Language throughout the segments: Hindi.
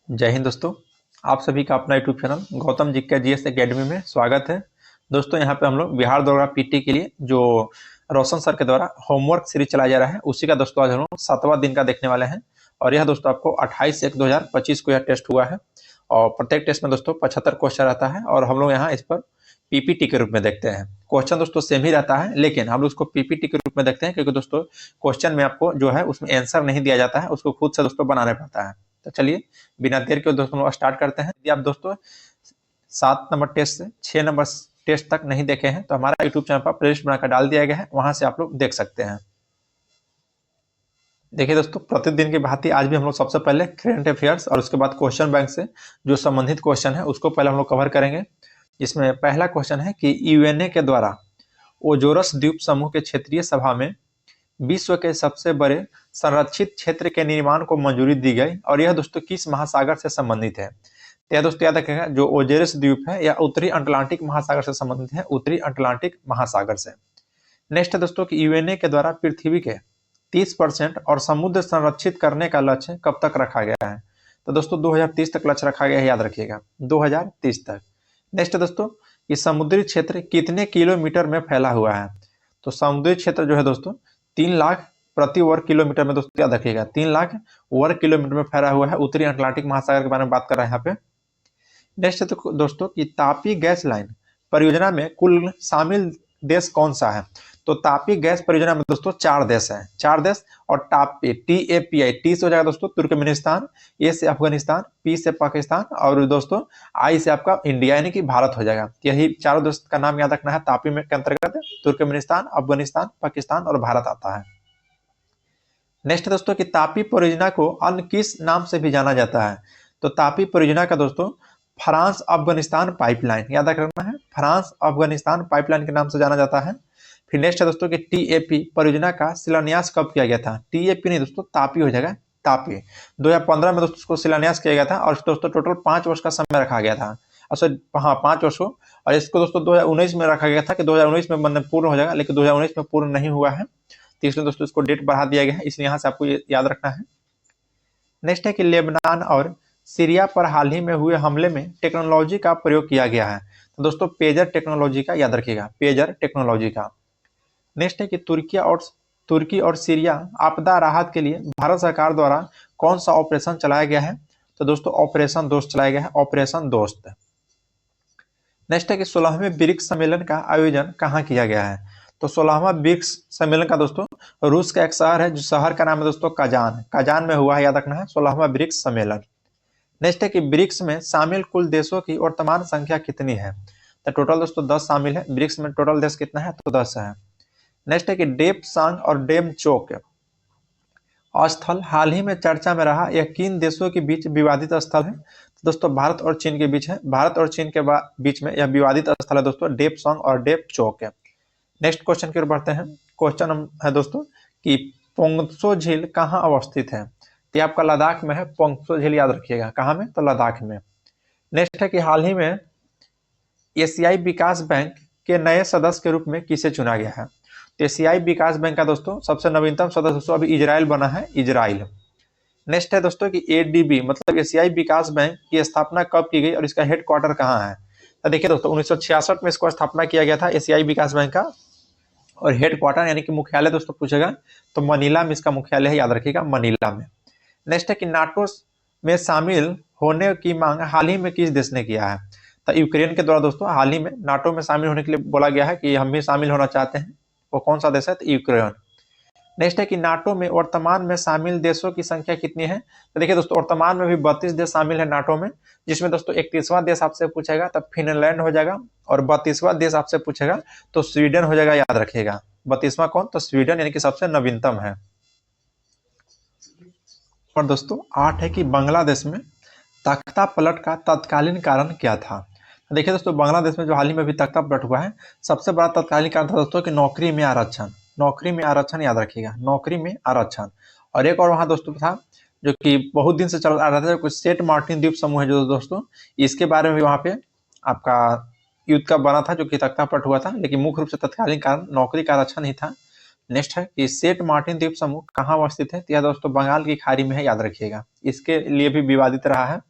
जय हिंद दोस्तों। आप सभी का अपना यूट्यूब चैनल गौतम जी का जीएस एकेडमी में स्वागत है। दोस्तों यहाँ पे हम लोग बिहार दौरा पीटी के लिए जो रोशन सर के द्वारा होमवर्क सीरीज चलाया जा रहा है उसी का दोस्तों आज हम लोग 7वां दिन का देखने वाले हैं। और यह दोस्तों आपको 28/1/2025 को यह टेस्ट हुआ है और प्रत्येक टेस्ट में दोस्तों 75 क्वेश्चन रहता है और हम लोग यहाँ इस पर पीपीटी के रूप में देखते हैं। क्वेश्चन दोस्तों सेम ही रहता है लेकिन हम लोग उसको पीपीटी के रूप में देखते हैं क्योंकि दोस्तों क्वेश्चन में आपको जो है उसमें आंसर नहीं दिया जाता है, उसको खुद से दोस्तों बनाना पड़ता है। तो चलिए बिना देर के दोस्तों लोग स्टार्ट करते हैं। यदि आप दोस्तों 7 नंबर टेस्ट से 6 नंबर टेस्ट तक नहीं देखे हैं तो हमारा यूट्यूब चैनल पर प्लेलिस्ट बनाकर डाल दिया गया है, वहां से आप लोग देख सकते हैं। देखिए दोस्तों, प्रतिदिन की भांति आज भी हम लोग सबसे पहले करंट अफेयर्स और उसके बाद क्वेश्चन बैंक से जो संबंधित क्वेश्चन है उसको पहले हम लोग कवर करेंगे। इसमें पहला क्वेश्चन है कि यूएनए के द्वारा ओजोरस द्वीप समूह के क्षेत्रीय सभा में विश्व के सबसे बड़े संरक्षित क्षेत्र के निर्माण को मंजूरी दी गई और यह दोस्तों किस महासागर से संबंधित है। तो यह दोस्तों याद रखिएगा, जो ओजेरस द्वीप है यह उत्तरी अटलांटिक महासागर से संबंधित है, उत्तरी अटलांटिक महासागर से। नेक्स्ट है दोस्तों कि यूएनए के द्वारा पृथ्वी के 30% और समुद्र संरक्षित करने का लक्ष्य कब तक रखा गया है। तो दोस्तों 2030 तक लक्ष्य रखा गया है, याद रखिएगा 2030 तक। नेक्स्ट है दोस्तों कि समुद्री क्षेत्र कितने किलोमीटर में फैला हुआ है। तो समुद्री क्षेत्र जो है दोस्तों 3 लाख प्रति वर्ग किलोमीटर में दोस्तों याद रखिएगा, 3 लाख वर्ग किलोमीटर में फैला हुआ है। उत्तरी अटलांटिक महासागर के बारे में बात कर रहे हैं यहाँ पे। नेक्स्ट है तो दोस्तों कि तापी गैस लाइन परियोजना में कुल शामिल देश कौन सा है। तो तापी गैस परियोजना में दोस्तों 4 देश हैं, 4 देश। और टापी TAPI, टी से हो जाएगा दोस्तों तुर्कमेनिस्तान, ए से अफगानिस्तान, पी से पाकिस्तान और दोस्तों आई से आपका इंडिया यानी कि भारत हो जाएगा। यही चारों देश का नाम याद रखना है। तापी में के अंतर्गत तुर्कमेनिस्तान, अफगानिस्तान, पाकिस्तान और भारत आता है। नेक्स्ट दोस्तों कि तापी परियोजना को अन्य किस नाम से भी जाना जाता है। तो तापी परियोजना का दोस्तों फ्रांस अफगानिस्तान पाइपलाइन याद रखना है, फ्रांस अफगानिस्तान पाइपलाइन के नाम से जाना जाता है। फिर नेक्स्ट है दोस्तों कि TAP परियोजना का शिलान्यास कब किया गया था। TAP नहीं दोस्तों, तापी हो जाएगा, तापी। 2015 में दोस्तों उसको शिलान्यास किया गया था और दोस्तों टोटल 5 वर्ष का समय रखा गया था। अच्छा हाँ, 5 वर्ष को। और इसको दोस्तों 2019 में रखा गया था कि 2019 में मतलब पूर्ण हो जाएगा, लेकिन 2019 में पूर्ण नहीं हुआ है, तो इसलिए दोस्तों इसको डेट बढ़ा दिया गया है, इसलिए यहाँ से आपको याद रखना है। नेक्स्ट है कि लेबनान और सीरिया पर हाल ही में हुए हमले में टेक्नोलॉजी का प्रयोग किया गया है। तो दोस्तों पेजर टेक्नोलॉजी का याद रखिएगा, पेजर टेक्नोलॉजी का। नेक्स्ट है कि तुर्की और सीरिया आपदा राहत के लिए भारत सरकार द्वारा कौन सा ऑपरेशन चलाया गया है। तो दोस्तों ऑपरेशन दोस्त चलाया गया है, ऑपरेशन दोस्त। नेक्स्ट है कि 16वें ब्रिक्स सम्मेलन का आयोजन कहाँ किया गया है। तो 16वां ब्रिक्स सम्मेलन का दोस्तों रूस का एक शहर है, जो शहर का नाम है दोस्तों काजान, काजान में हुआ है, याद रखना है 16वां ब्रिक्स सम्मेलन। नेक्स्ट है कि ब्रिक्स में शामिल कुल देशों की वर्तमान संख्या कितनी है। तो टोटल दोस्तों 10 शामिल है, ब्रिक्स में टोटल देश कितना है तो 10 है। नेक्स्ट है कि डेपसांग और डेमचोक स्थल हाल ही में चर्चा में रहा, यह किन देशों के बीच विवादित स्थल है। तो दोस्तों भारत और चीन के बीच है, भारत और चीन के बीच में यह विवादित स्थल है दोस्तों डेपसांग और डेपचोक है। नेक्स्ट क्वेश्चन की ओर बढ़ते हैं। क्वेश्चन है दोस्तों कि पोंगसो झील कहाँ अवस्थित है। तो आपका लद्दाख में है, पोंगसो झील याद रखिएगा, कहाँ में तो लद्दाख में। नेक्स्ट है कि हाल ही में एशियाई विकास बैंक के नए सदस्य के रूप में किसे चुना गया है। तो एशियाई विकास बैंक का दोस्तों सबसे नवीनतम सदस्य अभी इजराइल बना है, इजराइल। नेक्स्ट है दोस्तों कि ADB मतलब एशियाई विकास बैंक की स्थापना कब की गई और इसका हेडक्वार्टर कहाँ है। तो देखिए दोस्तों 1966 में इसको स्थापना किया गया था एशियाई विकास बैंक का, और हेडक्वार्टर यानी कि मुख्यालय दोस्तों पूछेगा तो मनीला में इसका मुख्यालय है, याद रखिएगा मनीला में। नेक्स्ट है कि नाटो में शामिल होने की मांग हाल ही में किस देश ने किया है। तो यूक्रेन के द्वारा दोस्तों हाल ही में नाटो में शामिल होने के लिए बोला गया है कि हम भी शामिल होना चाहते हैं। वो कौन सा देश है तो यूक्रेन। नेक्स्ट है कि नाटो में वर्तमान में शामिल देशों की संख्या कितनी है। तो देखिए दोस्तों वर्तमान में भी 32 देश शामिल है नाटो में, जिसमें दोस्तों 31वां देश आपसे पूछेगा तब फिनलैंड हो जाएगा, और 32वां देश आपसे पूछेगा तो स्वीडन हो जाएगा, याद रखिएगा 32वां कौन तो स्वीडन यानी कि सबसे नवीनतम है। और दोस्तों 8 है कि बांग्लादेश में तख्ता पलट का तत्कालीन कारण क्या था। देखिए दोस्तों बांग्लादेश में जो हाल ही में भी तख्ता पलट हुआ है, सबसे बड़ा तत्कालीन कारण था दोस्तों कि नौकरी में आरक्षण, नौकरी में आरक्षण याद रखिएगा, नौकरी में आरक्षण। और एक और वहां दोस्तों था जो कि बहुत दिन से चल रहा था, कुछ सेंट मार्टिन द्वीप समूह है जो दोस्तों, इसके बारे में भी वहां पे आपका युद्ध का बना था जो कि तख्ता पलट हुआ था, लेकिन मुख्य रूप से तत्कालीन कारण नौकरी का आरक्षण ही था। नेक्स्ट है कि सेंट मार्टिन द्वीप समूह कहाँ अवस्थित है। तो यह दोस्तों बंगाल की खाड़ी में है, याद रखिएगा, इसके लिए भी विवादित रहा है।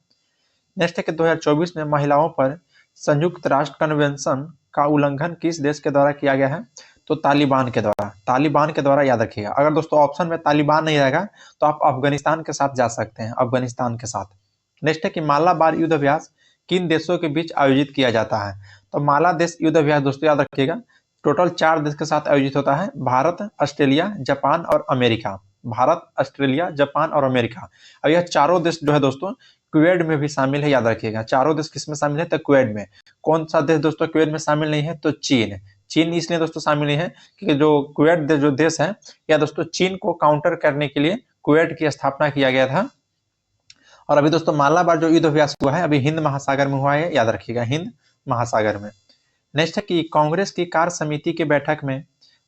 नेक्स्ट है कि 2024 में महिलाओं पर संयुक्त राष्ट्र कन्वेंशन का उल्लंघन किस देश के द्वारा किया गया है? तो तालिबान के द्वारा। तालिबान के द्वारा याद रखिएगा। अगर दोस्तों ऑप्शन में तालिबान नहीं रहेगा तो आप अफगानिस्तान के साथ जा सकते हैं, अफगानिस्तान के साथ। नेक्स्ट है कि मालाबार युद्ध अभ्यास किन देशों के बीच आयोजित किया जाता है? तो माला देश युद्ध अभ्यास दोस्तों याद रखिएगा टोटल 4 देश के साथ आयोजित होता है, भारत, ऑस्ट्रेलिया, जापान और अमेरिका। भारत, ऑस्ट्रेलिया, जापान और अमेरिका। अब यह चारों देश जो है दोस्तों क्वेड में भी शामिल है, याद रखिएगा। चारों देश किसमें शामिल है? तो क्वेड में। कौन सा देश दोस्तों क्वेड में शामिल नहीं है? तो चीन। चीन इसलिए दोस्तों शामिल नहीं है कि जो क्वेड जो देश है या दोस्तों चीन को काउंटर करने के लिए क्वेड की स्थापना किया गया था। और अभी दोस्तों मालाबार जो युद्ध अभ्यास हुआ है अभी हिंद महासागर में हुआ है, याद रखिएगा, हिंद महासागर में। नेक्स्ट है कि कांग्रेस की कार्य समिति की बैठक में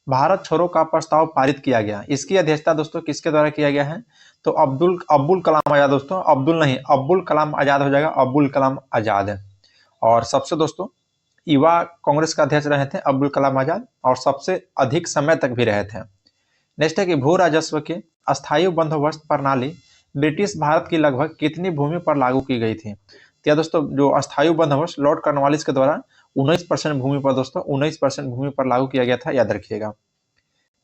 भारत छोड़ो का प्रस्ताव पारित किया गया। इसकी अध्यक्षता दोस्तों किसके द्वारा किया गया है? तो अब्दुल कलाम आजाद। दोस्तों अब्दुल कलाम आजाद हो जाएगा, अब्दुल कलाम आजाद है। और सबसे दोस्तों युवा कांग्रेस का अध्यक्ष रहे थे अब्दुल कलाम आजाद और सबसे अधिक समय तक भी रहे थे। नेक्स्ट है कि भू राजस्व के अस्थायी बंदोबस्त प्रणाली ब्रिटिश भारत की लगभग कितनी भूमि पर लागू की गई थी? तो दोस्तों जो अस्थायी बंदोबस्त लॉर्ड कॉर्नवालिस के द्वारा 19% भूमि पर दोस्तों 19% भूमि पर लागू किया गया था, याद रखिएगा।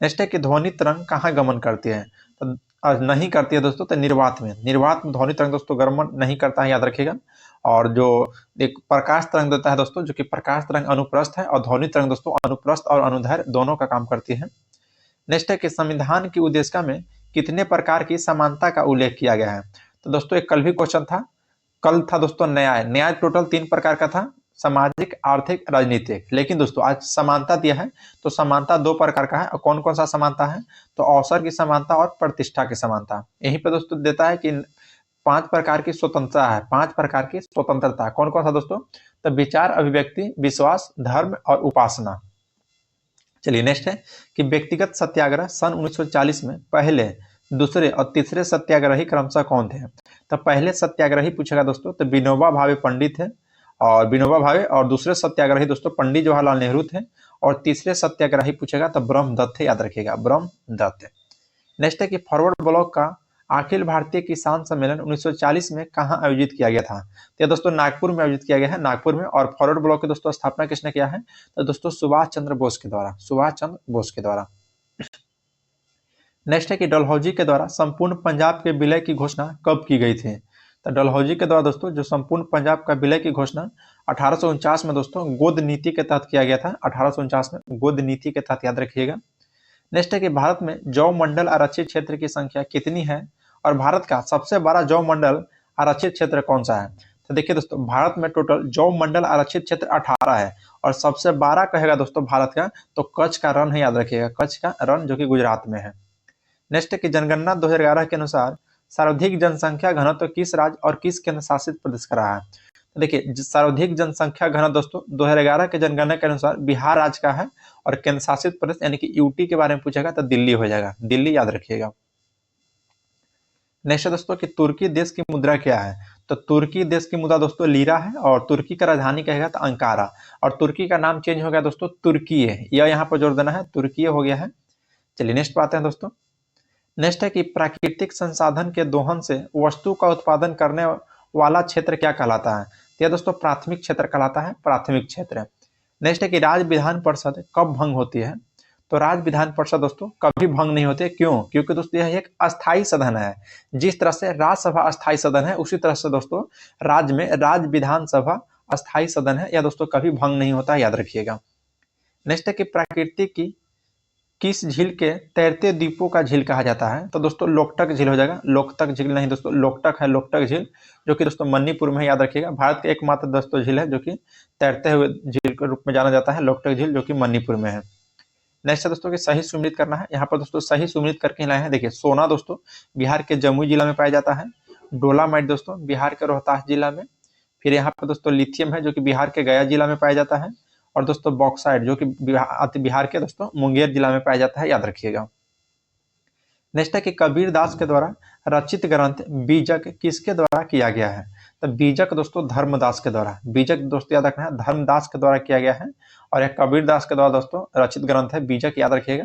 नेक्स्ट है कि ध्वनि तरंग कहाँ गमन करती है? तो नहीं करती है दोस्तों तो निर्वात में। निर्वात में ध्वनि तरंग दोस्तों गमन नहीं करता है, याद रखिएगा। और जो एक प्रकाश तरंग देता है दोस्तों, जो कि प्रकाश तरंग अनुप्रस्थ है और ध्वनि तरंग दोस्तों अनुप्रस्थ और अनुदैर्घ्य दोनों का काम करती है। नेक्स्ट है कि संविधान की उद्देशिका में कितने प्रकार की समानता का उल्लेख किया गया है? तो दोस्तों एक कल भी क्वेश्चन था, कल था दोस्तों न्याय। न्याय टोटल 3 प्रकार का था, सामाजिक, आर्थिक, राजनीतिक। लेकिन दोस्तों आज समानता दिया है तो समानता 2 प्रकार का है। और कौन कौन सा समानता है? तो अवसर की समानता और प्रतिष्ठा की समानता। यहीं पे दोस्तों देता है कि 5 प्रकार की स्वतंत्रता है, 5 प्रकार की स्वतंत्रता। कौन कौन सा दोस्तों? तो विचार, अभिव्यक्ति, विश्वास, धर्म और उपासना। चलिए नेक्स्ट है कि व्यक्तिगत सत्याग्रह सन 1940 में पहले, दूसरे और तीसरे सत्याग्रही क्रमशः कौन थे? तो पहले सत्याग्रही पूछेगा दोस्तों तो विनोबा भावे पंडित थे, और विनोबा भावे। और दूसरे सत्याग्रही दोस्तों पंडित जवाहरलाल नेहरू थे। और तीसरे सत्याग्रही पूछेगा तो ब्रह्मदत्त थे, याद रखिएगा, ब्रह्मदत्त। नेक्स्ट है कि फॉरवर्ड ब्लॉक का अखिल भारतीय किसान सम्मेलन 1940 में कहाँ आयोजित किया गया था? तो दोस्तों नागपुर में आयोजित किया गया है, नागपुर में। और फॉरवर्ड ब्लॉक की दोस्तों स्थापना किसने किया है? तो दोस्तों सुभाष चंद्र बोस के द्वारा, सुभाष चंद्र बोस के द्वारा। नेक्स्ट है कि डलहौजी के द्वारा संपूर्ण पंजाब के विलय की घोषणा कब की गई थी? तो डलहौजी के द्वारा दोस्तों जो संपूर्ण पंजाब का विलय की घोषणा 1849 में दोस्तों गोद नीति के तहत किया गया था, 1849 में गोद नीति के तहत, याद रखिएगा। नेक्स्ट है कि भारत में जौ मंडल आरक्षित क्षेत्र की संख्या कितनी है? और भारत का सबसे बड़ा जौ मंडल आरक्षित क्षेत्र कौन सा है? तो देखिए दोस्तों भारत में टोटल जौ मंडल आरक्षित क्षेत्र 18 है और सबसे बड़ा कहेगा दोस्तों भारत का तो कच्छ का रण है, याद रखिएगा, कच्छ का रण जो कि गुजरात में है। नेक्स्ट है कि जनगणना 2011 के अनुसार सर्वाधिक जनसंख्या घनत्व किस राज्य और किस केंद्र शासित प्रदेश का रहा है? तो देखिए सर्वाधिक जनसंख्या घनत्व दोस्तों 2011 के जनगणना के अनुसार बिहार राज्य का है। और केंद्र शासित प्रदेश यानी कि यूटी के बारे में पूछेगा तो दिल्ली हो जाएगा, दिल्ली, याद रखिएगा। नेक्स्ट है दोस्तों कि तुर्की देश की मुद्रा क्या है? तो तुर्की देश की मुद्रा दोस्तों लीरा है। और तुर्की का राजधानी कहेगा तो अंकारा। और तुर्की का नाम चेंज हो गया दोस्तों तुर्की है, यह यहाँ पर जोड़ देना है, तुर्की हो गया है। चलिए नेक्स्ट बात है दोस्तों। नेक्स्ट है कि प्राकृतिक संसाधन के दोहन से वस्तु का उत्पादन करने वाला क्षेत्र क्या कहलाता है? तो यह दोस्तों प्राथमिक क्षेत्र कहलाता है, प्राथमिक क्षेत्र। नेक्स्ट है कि राज्य विधान परिषद कब भंग होती है? तो राज्य विधान परिषद दोस्तों कभी भंग नहीं होते। क्यों? क्योंकि दोस्तों यह एक अस्थायी सदन है। जिस तरह से राज्यसभा अस्थायी सदन है उसी तरह से दोस्तों राज्य में राज्य विधानसभा अस्थायी सदन है, या दोस्तों कभी भंग नहीं होता, याद रखिएगा। नेक्स्ट है कि प्रकृति की किस झील के तैरते द्वीपों का झील कहा जाता है? तो दोस्तों लोकटक झील हो जाएगा, लोकटक झील नहीं दोस्तों, लोकटक है, लोकटक झील, जो कि दोस्तों मणिपुर में, याद रखिएगा। भारत का एकमात्र दोस्तों झील है जो कि तैरते हुए झील के रूप में जाना जाता है, लोकटक झील, जो कि मणिपुर में है। नेक्स्ट है दोस्तों कि सही सुमिलित करना है। यहाँ पर दोस्तों सही सुमिलित करके लाए हैं। देखिए सोना दोस्तों बिहार के जमुई जिला में पाया जाता है। डोलामाइट दोस्तों बिहार के रोहतास जिला में। फिर यहाँ पर दोस्तों लिथियम है जो कि बिहार के गया जिला में पाया जाता है। और दोस्तों बॉक्साइट जो कि बिहार के दोस्तों मुंगेर जिला में पाया जाता है, याद रखिएगा। नेक्स्ट है कि कबीर दास के द्वारा रचित ग्रंथ बीजक किसके द्वारा किया गया है? तो बीजक दोस्तों धर्मदास के द्वारा, बीजक दोस्तों याद रखना है, धर्मदास के द्वारा किया गया है। और यह कबीर दास के द्वारा दोस्तों रचित ग्रंथ है बीजक, याद रखिएगा।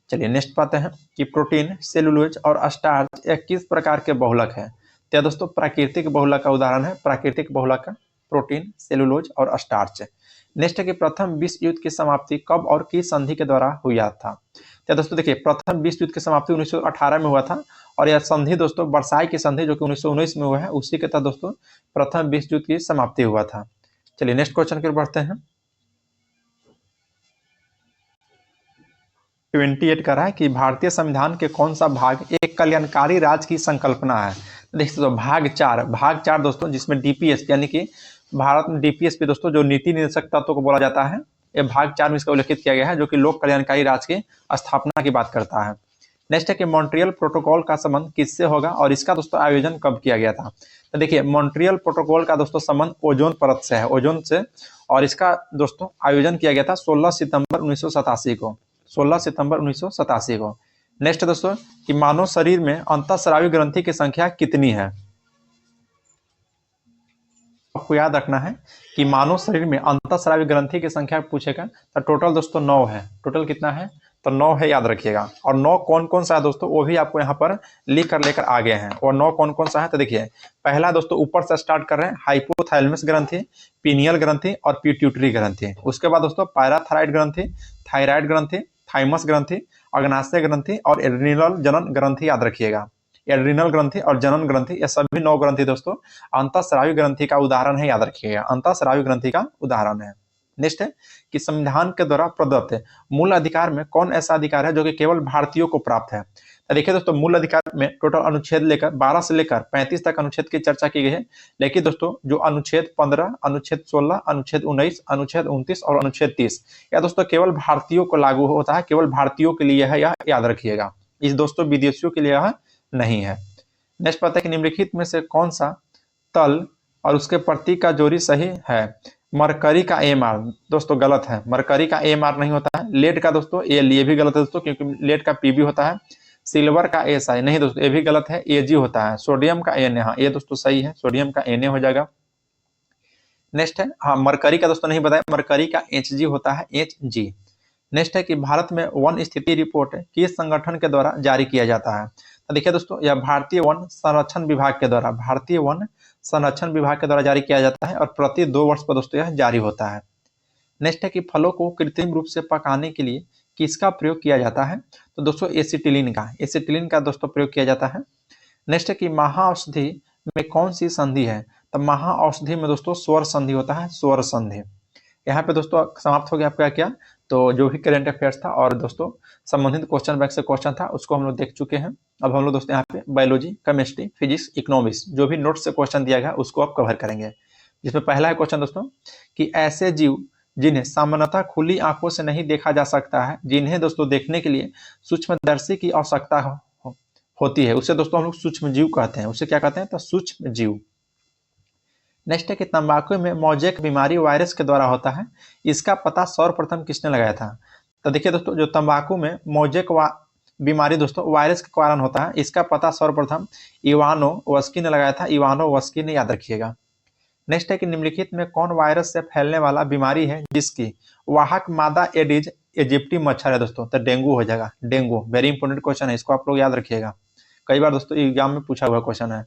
चलिए नेक्स्ट पाते हैं कि प्रोटीन, सेलुलोज और स्टार्च यह किस प्रकार के बहुलक है? तो दोस्तों प्राकृतिक बहुलक का उदाहरण है प्राकृतिक बहुलक का प्रोटीन, सेलुलोज और स्टार्च। नेक्स्ट है कि प्रथम विश्व युद्ध की समाप्ति कब और किस संधि के द्वारा हुआ था। तो दोस्तों देखिए, प्रथम विश्व युद्ध की समाप्ति 1918 में हुआ था और यह संधि दोस्तों वर्साई की संधि जो कि 1919 में हुआ है, उसी के तहत दोस्तों प्रथम विश्व युद्ध की समाप्ति हुआ था। चलिए नेक्स्ट क्वेश्चन की ओर बढ़ते हैं। 28 कह रहा है कि भारतीय संविधान के कौन सा भाग एक कल्याणकारी राज्य की संकल्पना है। देखिए तो भाग 4 दोस्तों, जिसमें डीपीएस यानी कि भारत में डीपीएस पे दोस्तों जो नीति निर्देशक तत्वों को बोला जाता है, ये भाग 4 में इसका उल्लेखित किया गया है, जो कि लोक कल्याणकारी राज्य की स्थापना की बात करता है। नेक्स्ट है कि मॉन्ट्रियल प्रोटोकॉल का संबंध किससे होगा और इसका दोस्तों आयोजन कब किया गया था। तो देखिए मॉन्ट्रियल प्रोटोकॉल का दोस्तों संबंध ओजोन परत से है, ओजोन से, और इसका दोस्तों आयोजन किया गया था 16 सितंबर 1987 को, 16 सितंबर 1987 को। नेक्स्ट दोस्तों कि मानव शरीर में अंतःस्रावी ग्रंथि की संख्या कितनी है। आपको याद रखना है कि मानव शरीर में अंतःस्रावी ग्रंथि की संख्या पूछेगा तो टोटल दोस्तों 9 है। टोटल कितना है तो 9 है, याद रखिएगा। और 9 कौन कौन सा है दोस्तों वो भी आपको यहाँ पर लिख कर लेकर आ गए हैं। और 9 कौन कौन सा है तो देखिए, पहला दोस्तों ऊपर से स्टार्ट कर रहे हैं, हाइपोथैलेमस ग्रंथि, पीनियल ग्रंथि और पिट्यूटरी ग्रंथि। उसके बाद दोस्तों पैराथायराइड ग्रंथि, थायराइड ग्रंथि, थाइमस ग्रंथि, अग्नाशय ग्रंथि और एड्रिनल जनन ग्रंथि, याद रखिएगा। एड्रिनल ग्रंथि और जनन ग्रंथि ये सभी 9 ग्रंथि दोस्तों अंतःस्रावी ग्रंथि का उदाहरण है, याद रखिएगा, अंतःस्रावी ग्रंथि का उदाहरण है। नेक्स्ट है कि संविधान के द्वारा प्रदत्त मूल अधिकार में कौन ऐसा अधिकार है जो कि केवल भारतीयों को प्राप्त है। तो देखिए दोस्तों मूल अधिकार में टोटल अनुच्छेद लेकर 12 से लेकर 35 तक अनुच्छेद की चर्चा की गई है, लेकिन दोस्तों जो अनुच्छेद 15, अनुच्छेद 16, अनुच्छेद 19, अनुच्छेद 29 और अनुच्छेद 30 यह दोस्तों केवल भारतीयों को लागू होता है, केवल भारतीयों के लिए है, यह याद रखिएगा। इस दोस्तों विदेशियों के लिए यह नहीं है। नेक्स्ट पता है कि निम्नलिखित में से कौन सा तल और उसके प्रतीक का जोड़ी सही है। मरकरी का एमआर दोस्तों गलत है, मरकरी का एमआर नहीं होता है। लेड का दोस्तों ये भी गलत है दोस्तों, क्योंकि लेड का पीबी होता है। सिल्वर का एसआई नहीं दोस्तों, ये भी गलत है, एजी होता है। सोडियम का एन, हाँ ये दोस्तों सही है, सोडियम का एन हो जाएगा। नेक्स्ट है, हाँ मरकरी का दोस्तों नहीं बताया, मरकरी का एचजी होता है, एचजी। नेक्स्ट है कि भारत में वन स्थिति रिपोर्ट किस संगठन के द्वारा जारी किया जाता है। तो देखिए दोस्तों यह भारतीय वन संरक्षण विभाग के द्वारा, भारतीय वन संरक्षण विभाग के द्वारा जारी किया जाता है और प्रति 2 वर्ष पर दोस्तों यह जारी होता है। नेक्स्ट है कि फलों को कृत्रिम रूप से पकाने के लिए किसका प्रयोग किया जाता है। तो दोस्तों एसिटिलीन का दोस्तों प्रयोग किया जाता है। नेक्स्ट है कि महाऔषधि में कौन सी संधि है। तो महाऔषधि में दोस्तों स्वर संधि होता है, स्वर संधि। यहाँ पे दोस्तों समाप्त हो गया आपका क्या, तो जो भी करंट अफेयर्स था और दोस्तों संबंधित क्वेश्चन बैंक से क्वेश्चन था उसको हम लोग देख चुके हैं। अब हम लोग दोस्तों यहाँ पे बायोलॉजी, केमिस्ट्री, फिजिक्स, इकोनॉमिक्स जो भी नोट से क्वेश्चन दिया गया उसको आप कवर करेंगे। जिसमें पहला है क्वेश्चन दोस्तों कि ऐसे जीव जिन्हें सामान्यतः खुली आंखों से नहीं देखा जा सकता है, जिन्हें दोस्तों देखने के लिए सूक्ष्मदर्शी की आवश्यकता होती है, उसे दोस्तों हम लोग सूक्ष्म जीव कहते हैं। उसे क्या कहते हैं तो सूक्ष्म जीव। नेक्स्ट है कि तंबाकू में मोजेक बीमारी वायरस के द्वारा होता है, इसका पता सर्वप्रथम किसने लगाया था। तो देखिए दोस्तों जो तंबाकू में मोजेक बीमारी दोस्तों वायरस के कारण होता है, इसका पता सर्वप्रथम इवानोवस्की ने लगाया था, इवानोवस्की ने, याद रखिएगा। नेक्स्ट है कि निम्नलिखित में कौन वायरस से फैलने वाला बीमारी है जिसकी वाहक मादा एडिज इजिप्टी मच्छर है दोस्तों। तो डेंगू हो जाएगा, डेंगू। वेरी इंपॉर्टेंट क्वेश्चन है, इसको आप लोग याद रखिएगा, कई बार दोस्तों एग्जाम में पूछा हुआ क्वेश्चन है।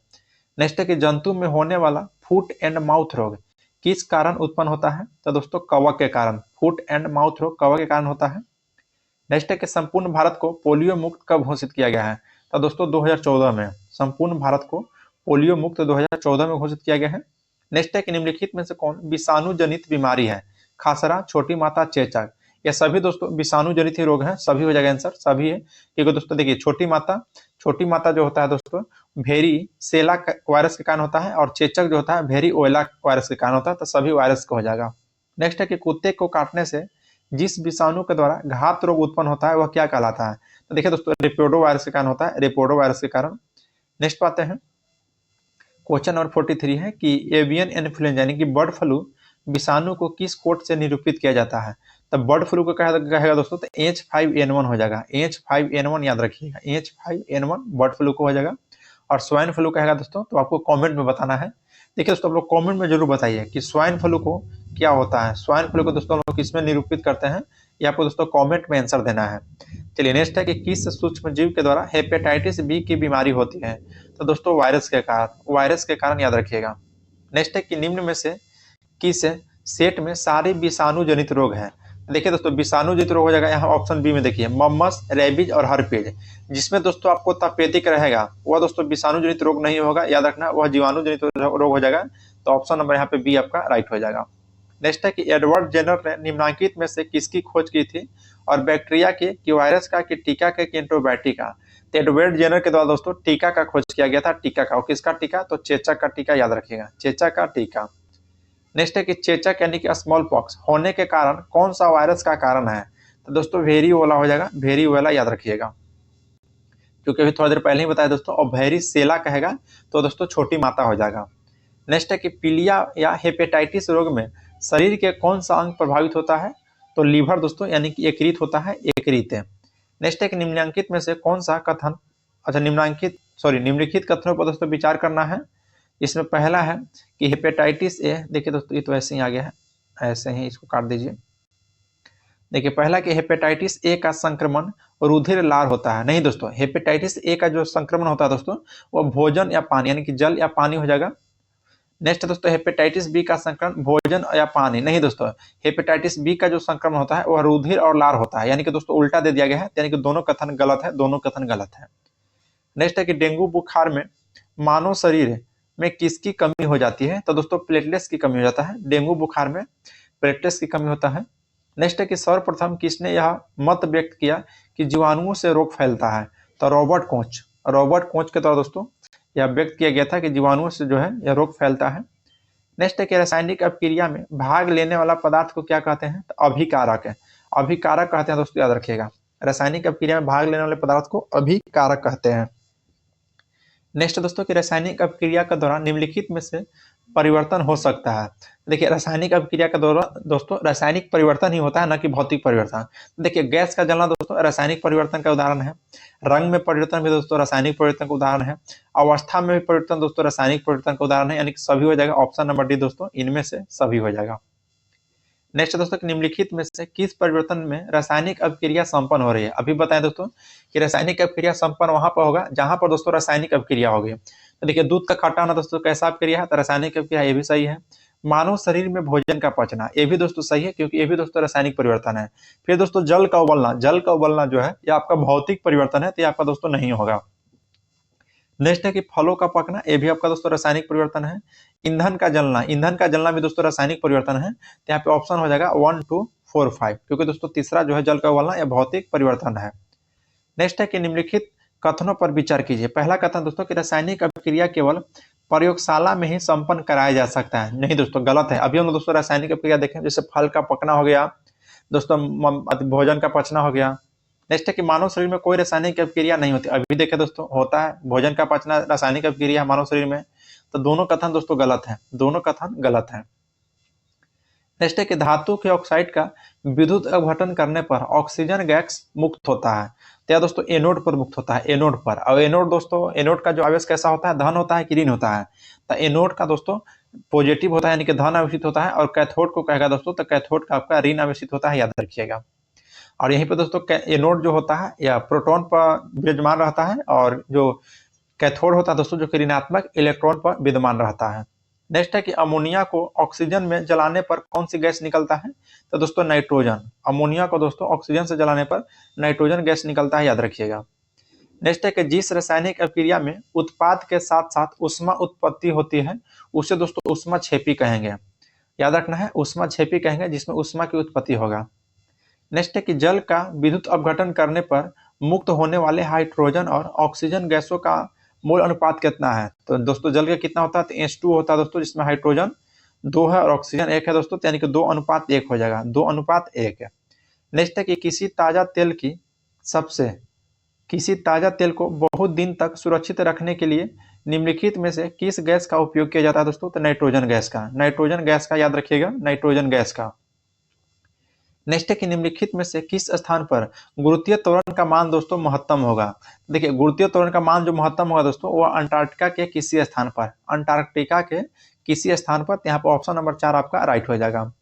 नेक्स्ट है कि जंतु में होने वाला फुट एंड माउथ रोग किस कारण उत्पन्न होता है। तो दोस्तों कवक के कारण, फुट एंड माउथ रोग कवक के कारण होता है। नेक्स्ट है कि संपूर्ण भारत को पोलियो मुक्त कब घोषित किया गया है। तो दोस्तों 2014 में, संपूर्ण भारत को पोलियो मुक्त 2014 में घोषित किया गया है। नेक्स्ट है कि निम्नलिखित में से कौन विषाणु जनित बीमारी है। खसरा, छोटी माता, चेचक, ये सभी दोस्तों विषाणु जनित ही रोग हैं, सभी हो जाएगा आंसर, सभी है। क्योंकि दोस्तों देखिए छोटी माता जो होता है दोस्तों भेरी सेला वायरस के कारण होता है, और चेचक जो होता है भेरी ओयला वायरस के कारण होता है, तो सभी वायरस का हो जाएगा। नेक्स्ट है कि कुत्ते को काटने से जिस विषाणु के द्वारा घात रोग उत्पन्न होता है वह क्या कहलाता है। तो देखिए दोस्तों रेपोडो वायरस के कारण होता है, रेपोडो वायरस के कारण। नेक्स्ट पाते हैं क्वेश्चन नंबर 43 है कि एवियन इन्फ्लुएंजा यानी कि बर्ड फ्लू विषाणु को किस कोड से निरूपित किया जाता है। तो बर्ड फ्लू को कहेगा दोस्तों तो H5N1 हो जाएगा, H5N1 याद रखिएगा, H5N1 बर्ड फ्लू को हो जाएगा। और स्वाइन फ्लू कहेगा दोस्तों तो आपको कमेंट में बताना है। देखिए दोस्तों आप लोग कमेंट में जरूर बताइए कि स्वाइन फ्लू को क्या होता है, स्वाइन फ्लू को दोस्तों हम लोग किसमें निरूपित करते हैं, ये आपको दोस्तों कमेंट में आंसर देना है। चलिए नेक्स्ट है कि किस सूक्ष्म जीव के द्वारा हेपेटाइटिस बी की बीमारी होती है? तो दोस्तों वायरस के कारण याद रखिएगा। नेक्स्ट है कि निम्न में से किस सेट में सारे विषाणु जनित रोग हैं? देखिए दोस्तों, विषाणु जनित रोग हो जाएगा यहाँ ऑप्शन बी में, देखिए मम्मस, रेबीज और हर्पीज। जिसमें दोस्तों आपको तपेदिक रहेगा वह दोस्तों विषाणु जनित रोग नहीं होगा, याद रखना, वह जीवाणु जनित रोग हो जाएगा। तो ऑप्शन नंबर यहाँ पे बी आपका राइट हो जाएगा। नेक्स्ट है कि एडवर्ड जेनर ने निम्नलिखित में से किसकी खोज की थी? और बैक्टीरिया की, कि वायरस का, कि टीका के, कि एंटीबायोटिक का? तो एडवर्ड जेनर के द्वारा दोस्तों टीका का खोज किया गया था, टीका का। और किसका टीका? तो चेचक का टीका, याद रखिएगा, चेचक का टीका। नेक्स्ट है कि चेचक यानी कि स्मॉल पॉक्स होने के कारण कौन सा वायरस का कारण है? तो दोस्तों वेरियोला हो जाएगा, वेरियोला, याद रखिएगा, क्योंकि अभी थोड़ा देर पहले ही बताया दोस्तों। और वेरिसेला कहेगा तो दोस्तों छोटी माता हो जाएगा। नेक्स्ट है कि पीलिया या हेपेटाइटिस रोग में शरीर के कौन सा अंग प्रभावित होता है? तो लीवर दोस्तों, यानी कि यकृत होता है, यकृत है। नेक्स्ट है कि निम्नलिखित में से कौन सा कथन, निम्नलिखित कथनों पर दोस्तों विचार करना है। इसमें पहला है कि हेपेटाइटिस ए, देखिए दोस्तों ये तो ऐसे ही आ गया है, ऐसे ही इसको काट दीजिए। देखिए पहला कि हेपेटाइटिस ए का संक्रमण रुधिर लार होता है। नहीं दोस्तों, हेपेटाइटिस ए का जो संक्रमण होता है दोस्तों वो भोजन या पानी, यानी कि जल या पानी हो जाएगा। नेक्स्ट दोस्तों हेपेटाइटिस बी का संक्रमण भोजन या पानी। नहीं दोस्तों, हेपेटाइटिस बी का जो संक्रमण होता है वह रुधिर और लार होता है, यानी कि दोस्तों उल्टा दे दिया गया है, यानी कि दोनों कथन गलत है, दोनों कथन गलत है। नेक्स्ट है कि डेंगू बुखार में मानव शरीर में किसकी कमी हो जाती है? तो दोस्तों प्लेटलेट्स की कमी हो जाता है, डेंगू बुखार में प्लेटलेट्स की कमी होता है। नेक्स्ट है कि सर्वप्रथम किसने यह मत व्यक्त किया कि जीवाणुओं से रोग फैलता है? तो रॉबर्ट कोच के द्वारा दोस्तों यह व्यक्त किया गया था कि जीवाणुओं से जो है यह रोग फैलता है। नेक्स्ट है कि रासायनिक अपक्रिया में भाग लेने वाला पदार्थ को क्या कहते हैं? तो अभिकारक है, अभिकारक कहते हैं दोस्तों, याद रखिएगा। रासायनिक अपक्रिया में भाग लेने वाले पदार्थ को अभिकारक कहते हैं। नेक्स्ट दोस्तों कि रासायनिक अपक्रिया के दौरान निम्नलिखित में से परिवर्तन हो सकता है। देखिए रासायनिक अपक्रिया के दौरान दोस्तों रासायनिक परिवर्तन ही होता है, न कि भौतिक परिवर्तन। देखिए गैस का जलना दोस्तों रासायनिक परिवर्तन का उदाहरण है। रंग में परिवर्तन भी दोस्तों रासायनिक परिवर्तन का उदाहरण है। अवस्था में भी परिवर्तन दोस्तों रासायनिक परिवर्तन का उदाहरण है, यानी कि सभी हो जाएगा। ऑप्शन नंबर डी दोस्तों, इनमें से सभी हो जाएगा। नेक्स्ट दोस्तों निम्नलिखित में से किस परिवर्तन में रासायनिक अपक्रिया संपन्न हो रही है? अभी बताएं दोस्तों कि रासायनिक अपक्रिया संपन्न वहां पर होगा जहां पर दोस्तों रासायनिक अपक्रिया होगी। तो देखिए दूध का खट्टा होना दोस्तों कैसा अपक्रिया है? तो रासायनिक अपक्रिया, ये भी सही है। मानव शरीर में भोजन का पचना, ये भी दोस्तों सही है, क्योंकि ये भी दोस्तों रासायनिक परिवर्तन है। फिर दोस्तों जल का उबलना जो है ये आपका भौतिक परिवर्तन है, तो ये आपका दोस्तों नहीं होगा। नेक्स्ट है कि फलों का पकना, ये भी आपका दोस्तों रासायनिक परिवर्तन है। ईंधन का जलना भी दोस्तों रासायनिक परिवर्तन है, तो यहाँ पे ऑप्शन हो जाएगा 1, 2, 4, 5, क्योंकि दोस्तों तीसरा जो है जल का उबलना यह भौतिक परिवर्तन है। नेक्स्ट है कि निम्नलिखित कथनों पर विचार कीजिए। पहला कथन दोस्तों कि रासायनिक अपक्रिया केवल प्रयोगशाला में ही संपन्न कराया जा सकता है। नहीं दोस्तों, गलत है। अभी हम दोस्तों रासायनिक अपक्रिया देखें, जैसे फल का पकना हो गया दोस्तों, भोजन का पचना हो गया। नेक्स्ट है कि मानव शरीर में कोई रासायनिक अपक्रिया नहीं होती। अभी देखें दोस्तों, होता है, भोजन का पचना रासायनिक अपक्रिया है मानव शरीर में। तो दोनों कथन दोस्तों गलत है, दोनों कथन गलत है। नेक्स्ट है कि धातु के ऑक्साइड का विद्युत अपघटन करने पर ऑक्सीजन गैस मुक्त होता है। तो यह दोस्तों एनोड पर मुक्त होता है, एनोड पर। और एनोड दोस्तों, एनोड का जो आवेश कैसा होता है? धन होता है कि ऋण होता है? तो एनोड का दोस्तों पॉजिटिव होता है, यानी कि धन आवेशित होता है। और कैथोड को कहेगा दोस्तों, तो कैथोड का आपका ऋण आवेशित होता है, याद रखिएगा। और यहीं पे दोस्तों एनोड जो होता है या प्रोटॉन पर विराजमान रहता है, और जो कैथोड होता है दोस्तों जो कि ऋणात्मक इलेक्ट्रॉन पर विद्यमान रहता है। नेक्स्ट है कि अमोनिया को ऑक्सीजन में जलाने पर कौन सी गैस निकलता है? तो दोस्तों नाइट्रोजन। अमोनिया को दोस्तों ऑक्सीजन से जलाने पर नाइट्रोजन गैस निकलता है, याद रखिएगा। नेक्स्ट है कि जिस रासायनिक अपक्रिया में उत्पाद के साथ साथ ऊष्मा उत्पत्ति होती है उसे दोस्तों ऊष्माक्षेपी कहेंगे, याद रखना है, ऊष्माक्षेपी कहेंगे जिसमें ऊष्मा की उत्पत्ति होगा। नेक्स्ट है कि जल का विद्युत अपघटन करने पर मुक्त होने वाले हाइड्रोजन और ऑक्सीजन गैसों का मोल अनुपात कितना है? तो दोस्तों जल का कितना होता है? तो H2 होता है दोस्तों, जिसमें हाइड्रोजन 2 है और ऑक्सीजन 1 है दोस्तों, यानी कि 2:1 हो जाएगा, 2:1 है। नेक्स्ट है कि किसी ताजा तेल को बहुत दिन तक सुरक्षित रखने के लिए निम्नलिखित में से किस गैस का उपयोग किया जाता है दोस्तों? तो नाइट्रोजन गैस का, याद रखिएगा, नाइट्रोजन गैस का। नेक्स्ट है कि निम्नलिखित में से किस स्थान पर गुरुत्वीय त्वरण का मान दोस्तों महत्तम होगा? देखिए गुरुत्वीय त्वरण का मान जो महत्तम होगा दोस्तों वह अंटार्कटिका के किसी स्थान पर, यहाँ पर ऑप्शन नंबर 4 आपका राइट हो जाएगा।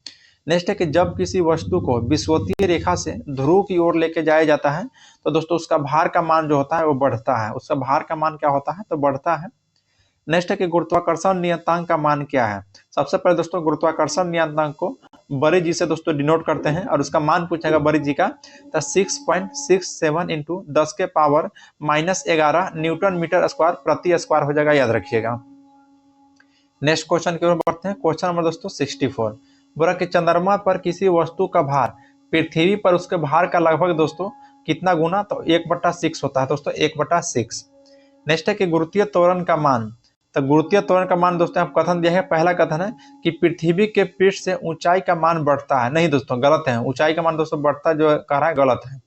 नेक्स्ट है कि जब किसी वस्तु को विषुवतीय रेखा से ध्रुव की ओर लेके जाया जाता है तो दोस्तों उसका भार का मान जो होता है वो बढ़ता है, उसका भार का मान क्या होता है तो बढ़ता है। नेक्स्ट है कि गुरुत्वाकर्षण नियतांक का मान क्या है। सबसे पहले दोस्तों गुरुत्वाकर्षण नियतांक को बड़ी जी से दोस्तों डिनोट करते हैं और उसका मान पूछेगा बड़ी जी का तो 6.67 इंटू 10 के पावर -11 न्यूटन मीटर स्क्वायर प्रति स्क्वायर हो जाएगा, याद रखिएगा। नेक्स्ट क्वेश्चन की ओर बढ़ते हैं। क्वेश्चन नंबर दोस्तों 64 बोला कि चंद्रमा पर किसी वस्तु का भार पृथ्वी पर उसके भार का लगभग दोस्तों कितना गुना, तो 1/6 होता है दोस्तों, 1/6। नेक्स्ट है कि गुरुत्वीय त्वरण का मान, तो गुरुत्वीय त्वरण का मान दोस्तों आप कथन दिया है, पहला कथन है कि पृथ्वी के पृष्ठ से ऊंचाई का मान बढ़ता है, नहीं दोस्तों गलत है, ऊंचाई का मान दोस्तों बढ़ता जो कह रहा है गलत है।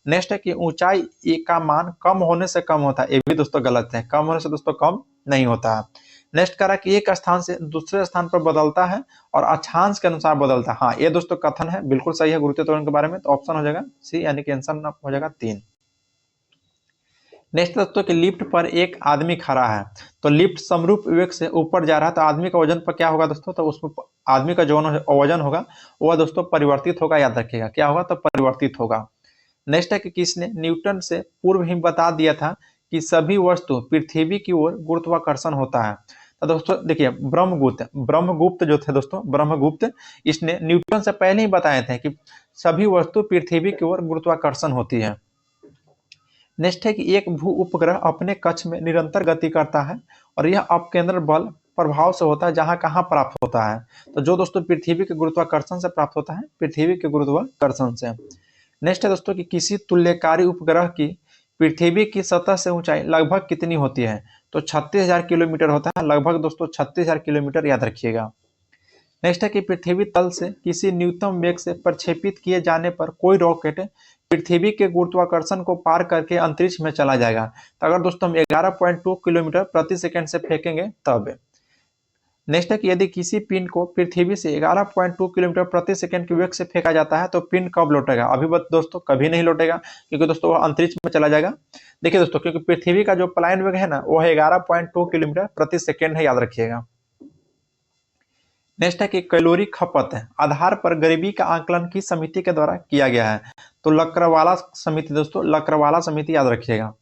नेक्स्ट है कि ऊंचाई का मान कम होने से कम होता है, ये भी दोस्तों गलत है, कम होने से दोस्तों कम नहीं होता है। नेक्स्ट कह रहा है कि एक स्थान से दूसरे स्थान पर बदलता है और अक्षांश के अनुसार बदलता है। हाँ ये दोस्तों कथन है, बिल्कुल सही है गुरुत्वीय त्वरण के बारे में, तो ऑप्शन हो जाएगा सी, यानी कि आंसर हो जाएगा 3। नेक्स्ट दोस्तों कि लिफ्ट पर एक आदमी खड़ा है, तो लिफ्ट समरूप वेग से ऊपर जा रहा है, तो आदमी का वजन पर क्या होगा दोस्तों, तो उसमें आदमी का जो वजन होगा वह दोस्तों परिवर्तित होगा, याद रखिएगा क्या होगा तो परिवर्तित होगा। नेक्स्ट है कि किसने न्यूटन से पूर्व ही बता दिया था कि सभी वस्तु पृथ्वी की ओर गुरुत्वाकर्षण होता है। तो दोस्तों देखिए ब्रह्मगुप्त जो थे दोस्तों, ब्रह्मगुप्त इसने न्यूटन से पहले ही बताए थे कि सभी वस्तु पृथ्वी की ओर गुरुत्वाकर्षण होती है। नेक्स्ट है कि एक भू उपग्रह अपने कक्ष में निरंतर गति करता है और यह अपकेंद्र बल प्रभाव से होता है, जहां कहां प्राप्त होता है, तो जो दोस्तों पृथ्वी के गुरुत्वाकर्षण से प्राप्त होता है, पृथ्वी के गुरुत्वाकर्षण से। नेक्स्ट है दोस्तों कि किसी तुल्यकारी उपग्रह की पृथ्वी की सतह से ऊंचाई लगभग कितनी होती है, तो 36,000 किलोमीटर होता है, लगभग दोस्तों 36,000 किलोमीटर, याद रखिएगा। नेक्स्ट है कि पृथ्वी तल से किसी न्यूनतम वेग से प्रक्षेपित किए जाने पर कोई रॉकेट पृथ्वी के गुरुत्वाकर्षण को पार करके अंतरिक्ष में चला जाएगा, तो अगर दोस्तों हम 11.2 किलोमीटर प्रति सेकंड से फेंकेंगे तब। नेक्स्ट है कि यदि किसी पिंड को पृथ्वी से 11.2 किलोमीटर प्रति सेकंड के वेग से फेंका जाता है तो पिंड कब लौटेगा, अभी बस दोस्तों कभी नहीं लौटेगा, क्योंकि दोस्तों वह अंतरिक्ष में चला जाएगा। देखिए दोस्तों क्योंकि पृथ्वी का जो पलायन वेग है ना वो है 11.2 किलोमीटर प्रति सेकंड है, याद रखिएगा। नेक्स्ट है कि कैलोरी खपत है आधार पर गरीबी का आकलन किस समिति के द्वारा किया गया है, तो लकड़वाला समिति दोस्तों, लकड़वाला समिति, याद रखिएगा।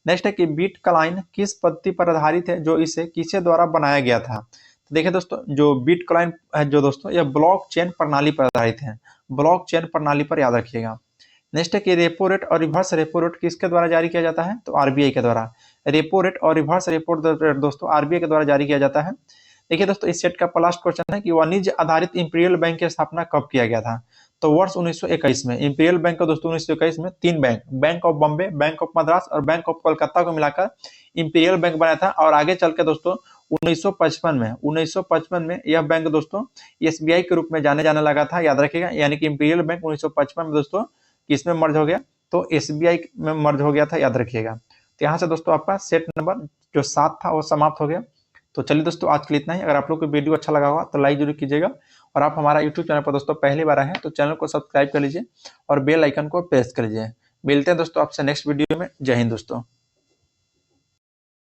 नेक्स्ट है कि बिटकॉइन किस पद्धति पर आधारित है, जो इसे किसके द्वारा बनाया गया था, तो देखिए दोस्तों जो बिटकॉइन है जो दोस्तों यह ब्लॉकचेन प्रणाली पर आधारित है, ब्लॉकचेन प्रणाली पर, याद रखिएगा। नेक्स्ट है कि रेपो रेट और रिवर्स रेपो रेट किसके द्वारा जारी किया जाता है, तो आरबीआई के द्वारा। रेपो रेट और रिवर्स रेपो रेट दोस्तों आरबीआई के द्वारा जारी किया जाता है। देखिए दोस्तों इस सेट का लास्ट क्वेश्चन है कि वाणिज्य आधारित इंपीरियल बैंक की स्थापना कब किया गया था, तो वर्ष 1921 में। इंपीरियल बैंक को दोस्तों 1921 में 3 bank of Bombay, bank of Madras और बैंक ऑफ कोलकाता को मिलाकर इंपीरियल बैंक बनाया था, और आगे चल के दोस्तों 1955 में यह बैंक दोस्तों एसबीआई के रूप में जाने लगा था, याद रखिएगा। यानी कि इंपीरियल बैंक 1955 में दोस्तों किसमें मर्ज हो गया, तो एसबीआई में मर्ज हो गया था, याद रखिएगा। तो यहाँ से दोस्तों आपका सेट नंबर जो 7 था वो समाप्त हो गया। तो चलिए दोस्तों आज के लिए इतना ही। अगर आप लोग को वीडियो अच्छा लगा होगा तो लाइक जरूर कीजिएगा, और आप हमारा यूट्यूब चैनल पर दोस्तों पहली बार आए हैं तो चैनल को सब्सक्राइब कर लीजिए और बेल आइकन को प्रेस कर लीजिए। मिलते हैं दोस्तों आपसे नेक्स्ट वीडियो में। जय हिंद दोस्तों।